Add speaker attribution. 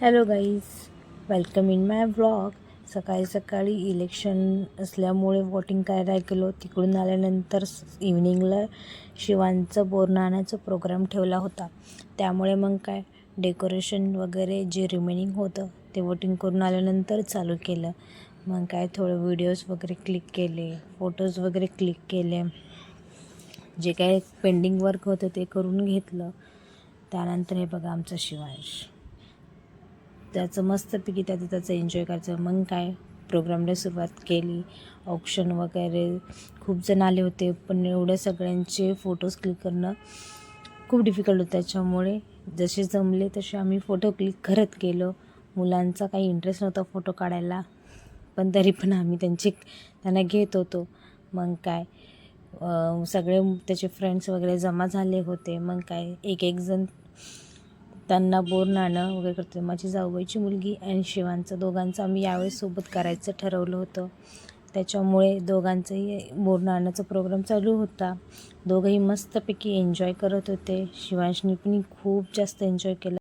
Speaker 1: Hello guys, welcome in my vlog. सकाळी सकाळी election असल्यामुळे वोटिंग करायला गेलो. तिकडून आल्यानंतर इव्हिनिंगला शिवांचं बोरनाण्याचा प्रोग्राम ठेवला होता. त्यामुळे मग काय डेकोरेशन वगैरे जे रिमेनिंग होतं ते वोटिंग करून आल्यानंतर चालू केलं. मग काय थोडं व्हिडिओज वगैरे क्लिक केले, फोटोज वगैरे क्लिक केले. जे काय पेंडिंग वर्क होतं ते करून घेतलं. त्यानंतर हे बघा आमचा शिवांश, त्याचं मस्तपैकी त्याचं एन्जॉय करायचं. मग काय प्रोग्रामला सुरुवात केली. ऑप्शन वगैरे खूप जण आले होते, पण एवढ्या सगळ्यांचे फोटोज क्लिक करणं खूप डिफिकल्ट होतं. त्याच्यामुळे जसे जमले तसे आम्ही फोटो क्लिक करत गेलो. मुलांचा काही इंटरेस्ट नव्हता फोटो काढायला, पण तरी पण आम्ही त्यांना घेत होतो. मग काय सगळे त्याचे फ्रेंड्स वगैरे जमा झाले होते. मग काय एक जण त्यांना बोरनाणं वगैरे करते. माझी जाऊबाईची मुलगी आणि शिवांचं दोघांचं आम्ही यावेळेस सोबत करायचं ठरवलं होतं. त्याच्यामुळे दोघांचंही बोरनाण्याचा प्रोग्राम चालू होता. दोघंही मस्तपैकी एन्जॉय करत होते. शिवांशनी पण खूप जास्त एन्जॉय केला.